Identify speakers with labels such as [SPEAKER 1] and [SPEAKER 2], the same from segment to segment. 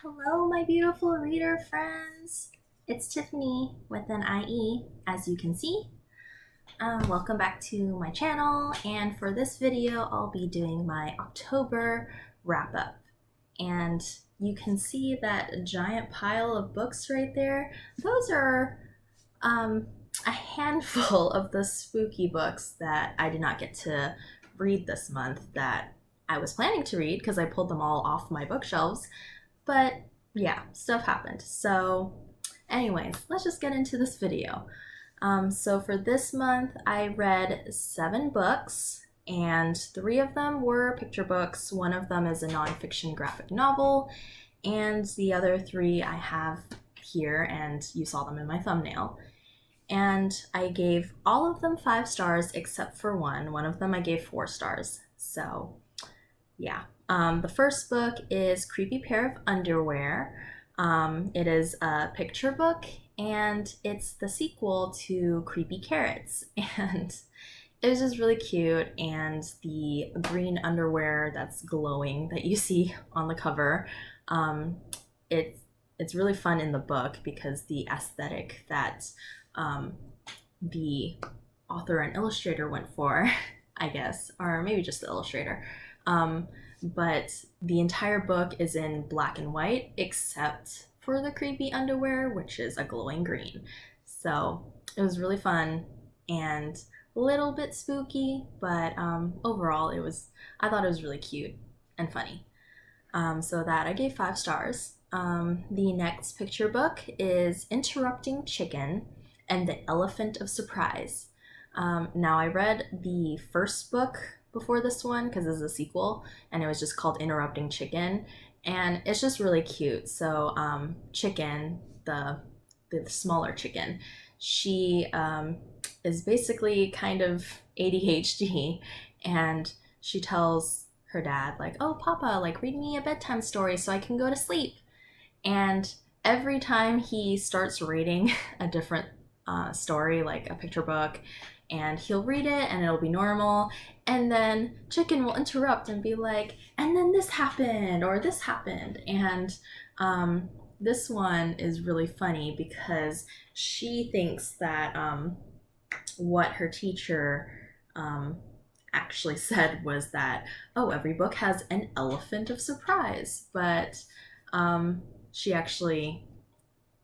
[SPEAKER 1] Hello, my beautiful reader friends. It's Tiffany with an IE, as you can see. Welcome back to my channel, and for this video, I'll be doing my October wrap up. And you can see that giant pile of books right there. Those are a handful of the spooky books that I did not get to read this month that I was planning to read because I pulled them all off my bookshelves. But yeah, stuff happened. So anyways, let's just get into this video. So for this month, I read 7 books, and 3 of them were picture books. One of them is a nonfiction graphic novel, and the other 3 I have here, and you saw them in my thumbnail. And I gave all of them 5 stars except for one. One of them I gave 4 stars. So yeah. The first book is Creepy Pair of Underwear. It is a picture book, and it's the sequel to Creepy Carrots. And it was just really cute, and the green underwear that's glowing that you see on the cover, it's really fun in the book because the aesthetic that the author and illustrator went for, I guess, or maybe just the illustrator. But the entire book is in black and white except for the creepy underwear, which is a glowing green. So it was really fun and a little bit spooky, but overall I thought it was really cute and funny. So that I gave 5 stars. The next picture book is Interrupting Chicken and the Elephant of Surprise. Now I read the first book before this one because this is a sequel, and it was just called Interrupting Chicken, and it's just really cute. So Chicken, the smaller chicken, she is basically kind of ADHD, and she tells her dad, like, oh papa, like, read me a bedtime story so I can go to sleep. And every time he starts reading a different story, like a picture book, and he'll read it and it'll be normal, and then Chicken will interrupt and be like, and then this happened or this happened. And this one is really funny because she thinks that what her teacher actually said was that, oh, every book has an elephant of surprise, but she actually,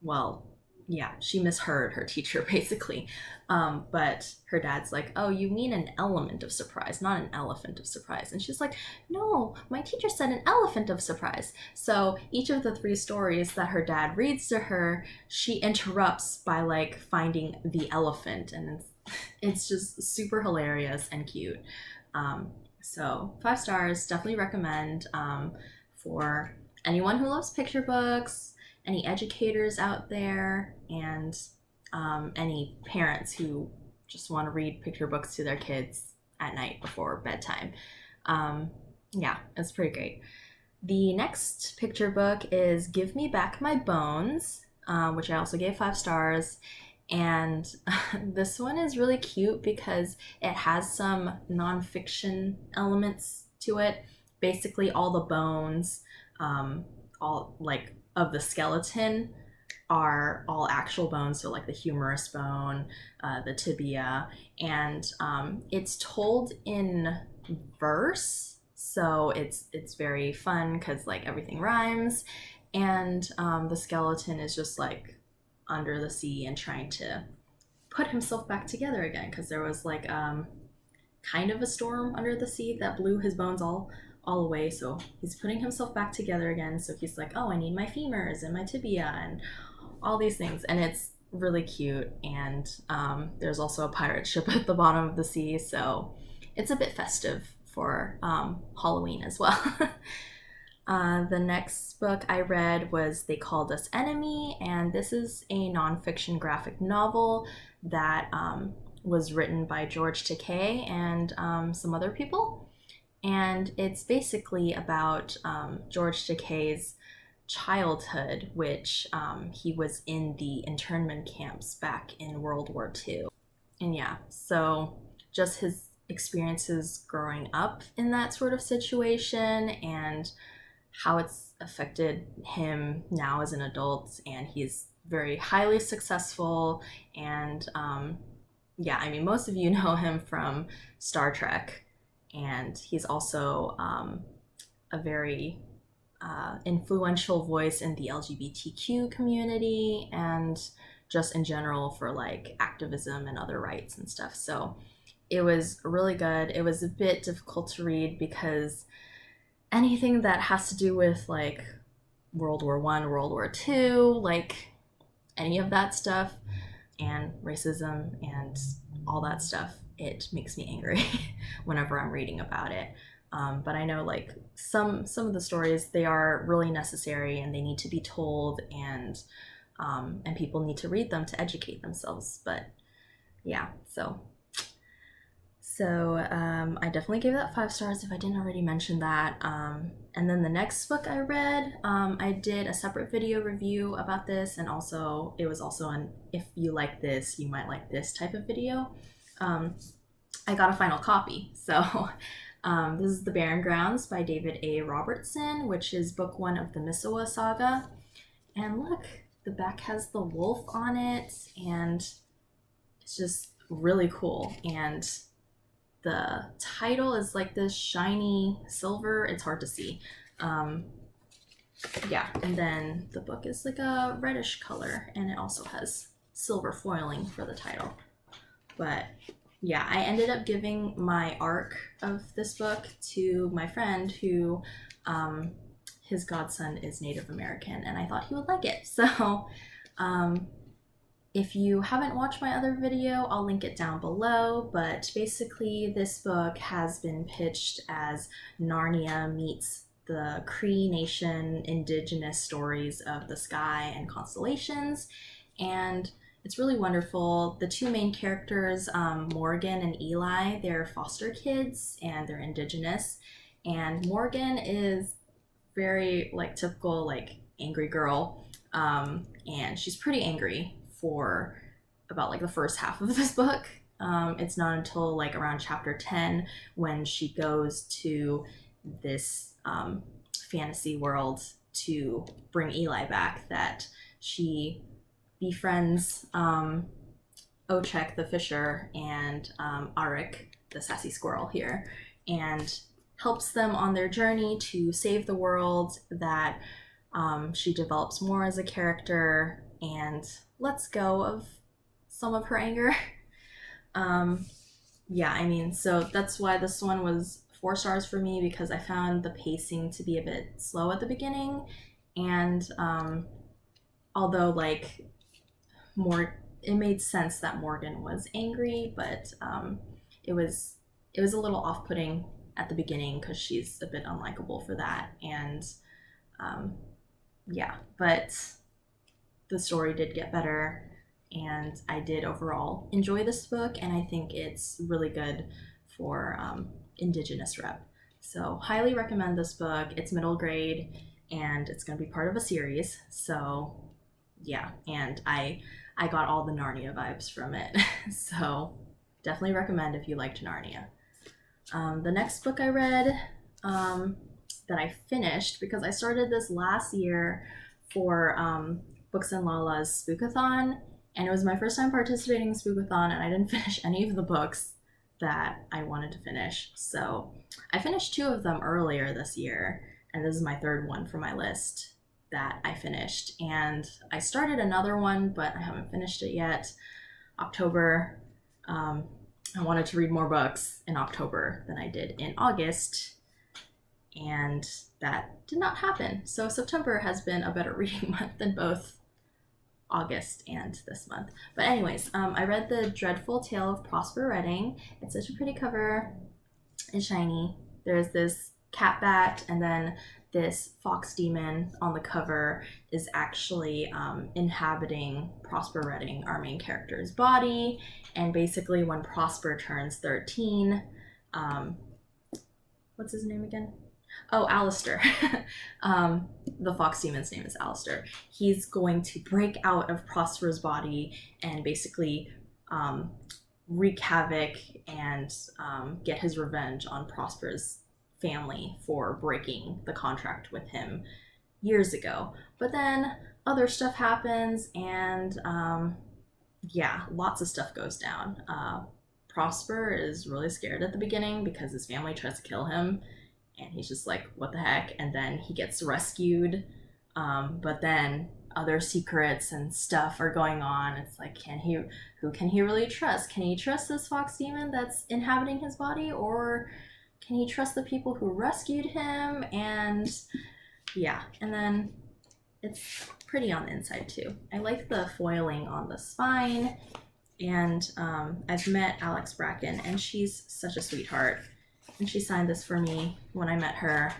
[SPEAKER 1] well, yeah, she misheard her teacher basically. But her dad's like, oh, you mean an element of surprise, not an elephant of surprise. And she's like, no, my teacher said an elephant of surprise. So each of the 3 stories that her dad reads to her, she interrupts by like finding the elephant, and it's just super hilarious and cute. So 5 stars, definitely recommend for anyone who loves picture books, any educators out there, and any parents who just want to read picture books to their kids at night before bedtime. Yeah, it's pretty great. The next picture book is Give Me Back My Bones, which I also gave 5 stars. And this one is really cute because it has some nonfiction elements to it. Basically, all the bones, all like of the skeleton, are all actual bones, so like the humerus bone, the tibia, and it's told in verse, so it's very fun because like everything rhymes, and the skeleton is just like under the sea and trying to put himself back together again because there was like kind of a storm under the sea that blew his bones all away, so he's putting himself back together again. So he's like, oh, I need my femurs and my tibia and all these things, and it's really cute. And there's also a pirate ship at the bottom of the sea, so it's a bit festive for Halloween as well. The next book I read was They Called Us Enemy, and this is a nonfiction graphic novel that was written by George Takei and some other people. And it's basically about George Takei's childhood, which he was in the internment camps back in World War II. And yeah, so just his experiences growing up in that sort of situation, and how it's affected him now as an adult, and he's very highly successful. And yeah, I mean, most of you know him from Star Trek, and he's also a very influential voice in the LGBTQ community and just in general for like activism and other rights and stuff. So it was really good. It was a bit difficult to read because anything that has to do with like World War One, World War Two, like any of that stuff, and racism and all that stuff, it makes me angry whenever I'm reading about it. But I know like some of the stories, they are really necessary and they need to be told, and people need to read them to educate themselves. But yeah, so I definitely gave that 5 stars if I didn't already mention that. And then the next book I read, I did a separate video review about this, and also it was also an if you like this, you might like this type of video. I got a final copy. So this is The Barren Grounds by David A. Robertson, which is book 1 of the Misawa saga. And look, the back has the wolf on it, and it's just really cool. And the title is like this shiny silver. It's hard to see. Yeah, and then the book is like a reddish color, and it also has silver foiling for the title. But yeah, I ended up giving my arc of this book to my friend who his godson is Native American, and I thought he would like it. So if you haven't watched my other video, I'll link it down below. But basically, this book has been pitched as Narnia meets the Cree Nation indigenous stories of the sky and constellations. And it's really wonderful. The 2 main characters, Morgan and Eli, they're foster kids and they're indigenous. And Morgan is very like typical like angry girl. And she's pretty angry for about like the first half of this book. It's not until like around chapter 10 when she goes to this fantasy world to bring Eli back that she befriends Ochek the fisher and Arik the sassy squirrel here, and helps them on their journey to save the world. That she develops more as a character and lets go of some of her anger. Yeah, I mean, so that's why this one was 4 stars for me, because I found the pacing to be a bit slow at the beginning. And although like it made sense that Morgan was angry, but it was a little off-putting at the beginning because she's a bit unlikable for that. And yeah, but the story did get better, and I did overall enjoy this book, and I think it's really good for Indigenous rep. So highly recommend this book. It's middle grade, and it's going to be part of a series. So yeah, and I got all the Narnia vibes from it. So definitely recommend if you liked Narnia. The next book I read that I finished, because I started this last year for Books and Lala's Spookathon, and it was my first time participating in Spookathon, and I didn't finish any of the books that I wanted to finish. So I finished 2 of them earlier this year, and this is my 3rd one for my list that I finished. And I started another one, but I haven't finished it yet. October. I wanted to read more books in October than I did in August, and that did not happen. So September has been a better reading month than both August and this month. But anyways, I read The Dreadful Tale of Prosper Redding. It's such a pretty cover. It's shiny. There's this cat bat, and then this fox demon on the cover is actually inhabiting Prosper Redding, our main character's body. And basically when Prosper turns 13, what's his name again? Oh, Alistair. The fox demon's name is Alistair. He's going to break out of Prosper's body and basically wreak havoc and get his revenge on Prosper's family for breaking the contract with him years ago. But then other stuff happens, and yeah, lots of stuff goes down. Prosper is really scared at the beginning because his family tries to kill him, and he's just like, what the heck? And then he gets rescued. But then other secrets and stuff are going on. It's like, who can he really trust? Can he trust this fox demon that's inhabiting his body, or can he trust the people who rescued him? And yeah, and then it's pretty on the inside too. I like the foiling on the spine, and I've met Alex Bracken, and she's such a sweetheart, and she signed this for me when I met her.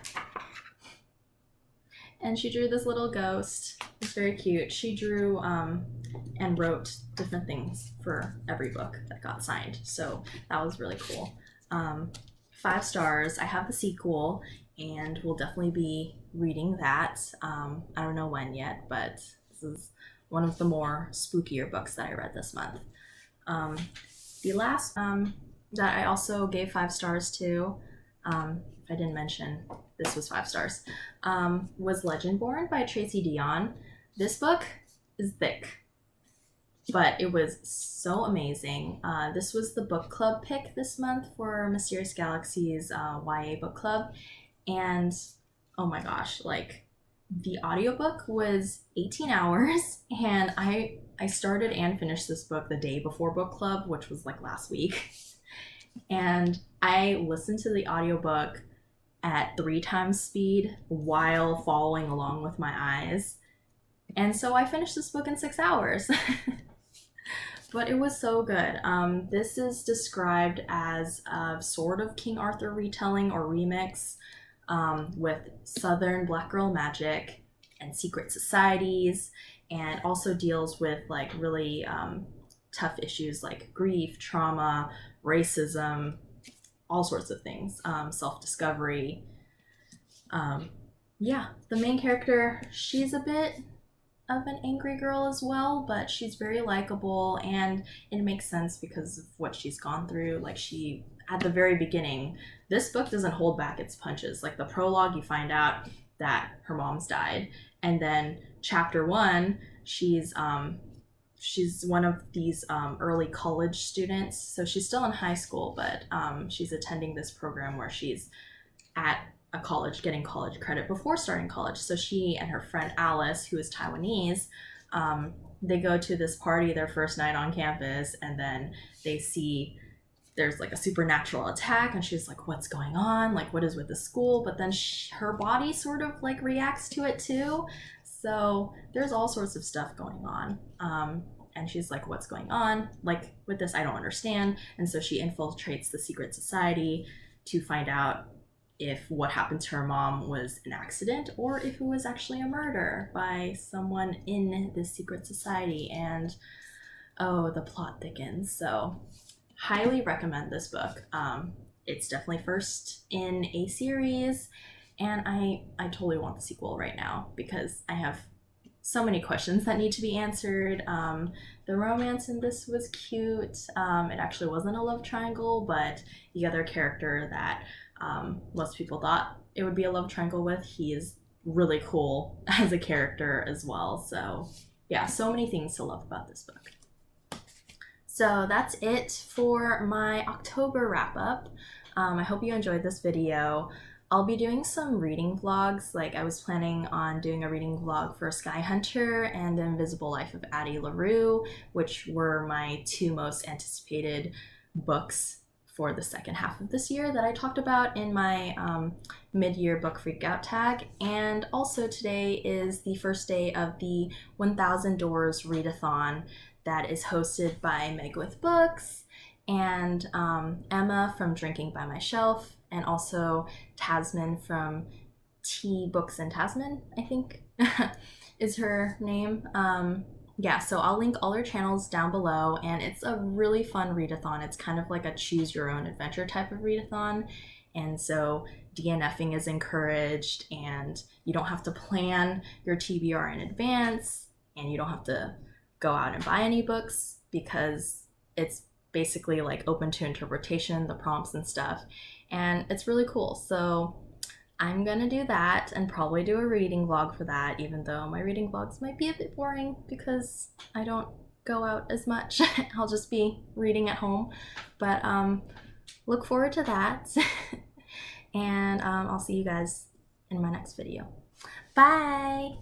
[SPEAKER 1] And she drew this little ghost. It's very cute. She drew and wrote different things for every book that got signed, so that was really cool. 5 stars. I have the sequel, and we'll definitely be reading that. I don't know when yet, but this is one of the more spookier books that I read this month. The last that I also gave 5 stars to, I didn't mention this was 5 stars, was Legendborn by Tracy Deonn. This book is thick, but it was so amazing. This was the book club pick this month for Mysterious Galaxy's YA book club, and oh my gosh, like, the audiobook was 18 hours, and I started and finished this book the day before book club, which was like last week. And I listened to the audiobook at 3 times speed while following along with my eyes. And so I finished this book in 6 hours. But it was so good. This is described as a sort of King Arthur retelling or remix, with Southern Black girl magic and secret societies, and also deals with like really tough issues like grief, trauma, racism, all sorts of things, self-discovery. Yeah, the main character, she's a bit of an angry girl as well, but she's very likable, and it makes sense because of what she's gone through. Like, she, at the very beginning, this book doesn't hold back its punches. Like, the prologue, you find out that her mom's died, and then chapter 1, she's one of these early college students. So she's still in high school, but she's attending this program where she's at a college getting college credit before starting college. So she and her friend Alice, who is Taiwanese, they go to this party their first night on campus, and then they see there's like a supernatural attack, and she's like, what's going on? Like, what is with the school? But then her body sort of like reacts to it too. So there's all sorts of stuff going on. And she's like, what's going on? Like, with this, I don't understand. And so she infiltrates the secret society to find out if what happened to her mom was an accident or if it was actually a murder by someone in this secret society. And oh, the plot thickens. So highly recommend this book. It's definitely first in a series, and I totally want the sequel right now because I have so many questions that need to be answered. The romance in this was cute. It actually wasn't a love triangle, but the other character that most people thought it would be a love triangle with, he is really cool as a character as well. So yeah, so many things to love about this book. So that's it for my October wrap up. I hope you enjoyed this video. I'll be doing some reading vlogs. Like, I was planning on doing a reading vlog for Sky Hunter and The Invisible Life of Addie LaRue, which were my 2 most anticipated books for the second half of this year that I talked about in my mid-year book freakout tag. And also today is the first day of the 1000 Doors Readathon that is hosted by Meg with Books and Emma from Drinking by My Shelf, and also Tasman from Tea Books and Tasman, I think is her name. Yeah, so I'll link all their channels down below, and it's a really fun readathon. It's kind of like a choose your own adventure type of readathon, and so DNFing is encouraged, and you don't have to plan your TBR in advance, and you don't have to go out and buy any books because it's basically like open to interpretation, the prompts and stuff, and it's really cool. So I'm gonna do that and probably do a reading vlog for that, even though my reading vlogs might be a bit boring because I don't go out as much. I'll just be reading at home, but look forward to that. And I'll see you guys in my next video. Bye!